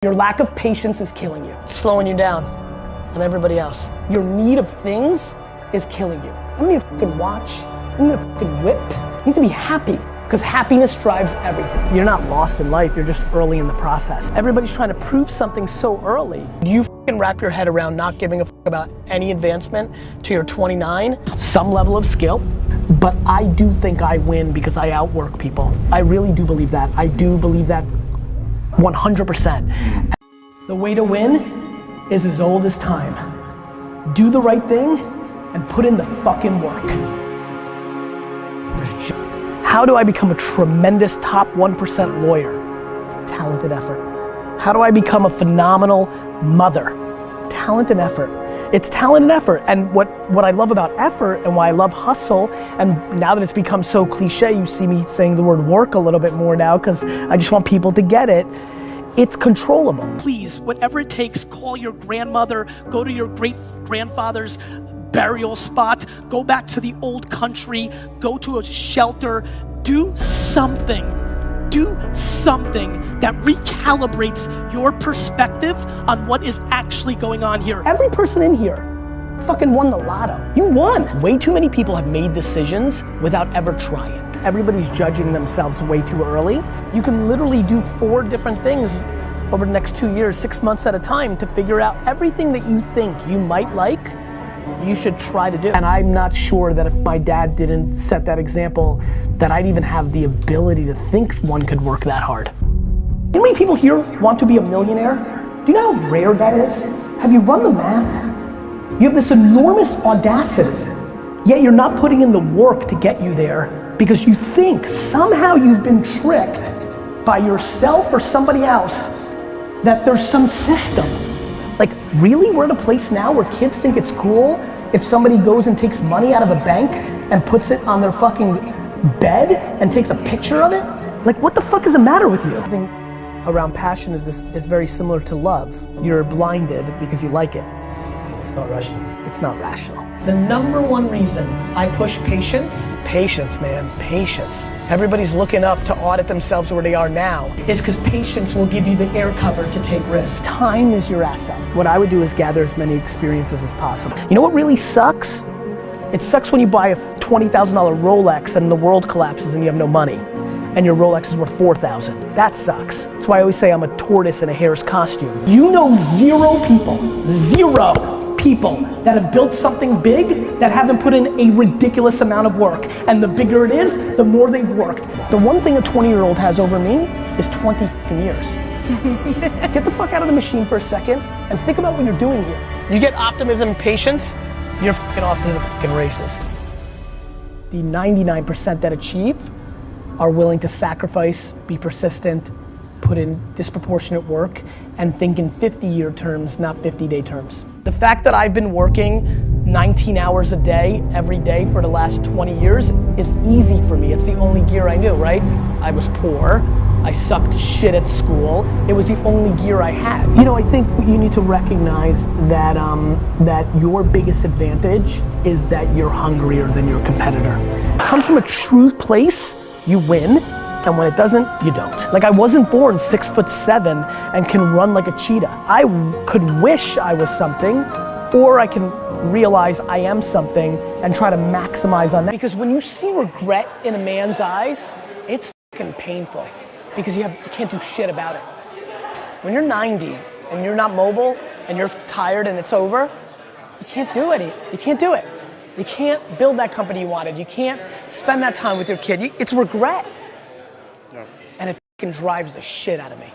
Your lack of patience is killing you. It's slowing you down than everybody else. Your need of things is killing you. I don't need a fucking watch. I don't need a fucking whip. You need to be happy, because happiness drives everything. You're not lost in life, you're just early in the process. Everybody's trying to prove something so early. You fucking wrap your head around not giving a fuck about any advancement till you're 29, some level of skill, but I do think I win because I outwork people. I really do believe that. I do believe that 100%. The way to win is as old as time. Do the right thing and put in the fucking work. How do I become a tremendous top 1% lawyer? Talent and effort. How do I become a phenomenal mother? Talent and effort. It's talent and effort. And what I love about effort and why I love hustle, and now that it's become so cliche, you see me saying the word work a little bit more now because I just want people to get it. It's controllable. Please, whatever it takes, call your grandmother, go to your great grandfather's burial spot, go back to the old country, go to a shelter, do something that recalibrates your perspective on what is actually going on here. Every person in here fucking won the lotto. You won. Way too many people have made decisions without ever trying. Everybody's judging themselves way too early. You can literally do 4 different things over the next 2 years, 6 months at a time to figure out everything that you think you might like, you should try to do. And I'm not sure that if my dad didn't set that example, that I'd even have the ability to think one could work that hard. You know how many people here want to be a millionaire? Do you know how rare that is? Have you run the math? You have this enormous audacity, yet you're not putting in the work to get you there because you think somehow you've been tricked by yourself or somebody else that there's some system. Like, really, we're at a place now where kids think it's cool if somebody goes and takes money out of a bank and puts it on their fucking bed and takes a picture of it? Like, what the fuck is the matter with you? I think around passion is very similar to love. You're blinded because you like it. It's not rational. It's not rational. The number one reason I push patience, man, patience. Everybody's looking up to audit themselves where they are now, is because patience will give you the air cover to take risks. Time is your asset. What I would do is gather as many experiences as possible. You know what really sucks? It sucks when you buy a $20,000 Rolex and the world collapses and you have no money, and your Rolex is worth $4,000. That sucks. That's why I always say I'm a tortoise in a hare's costume. You know zero people that have built something big that haven't put in a ridiculous amount of work. And the bigger it is, the more they've worked. The one thing a 20-year-old has over me is 20 fucking years. Get the fuck out of the machine for a second and think about what you're doing here. You get optimism and patience, you're fucking off to the fucking races. The 99% that achieve are willing to sacrifice, be persistent, put in disproportionate work, and think in 50-year terms, not 50-day terms. The fact that I've been working 19 hours a day, every day for the last 20 years is easy for me. It's the only gear I knew, right? I was poor, I sucked shit at school. It was the only gear I had. You know, I think you need to recognize that, that your biggest advantage is that you're hungrier than your competitor. It comes from a true place, you win. And when it doesn't, you don't. Like, I wasn't born 6'7" and can run like a cheetah. I could wish I was something, or I can realize I am something and try to maximize on that. Because when you see regret in a man's eyes, it's fucking painful because you can't do shit about it. When you're 90 and you're not mobile and you're tired and it's over, you can't do it. You can't do it. You can't build that company you wanted. You can't spend that time with your kid. It's regret. And it fucking drives the shit out of me.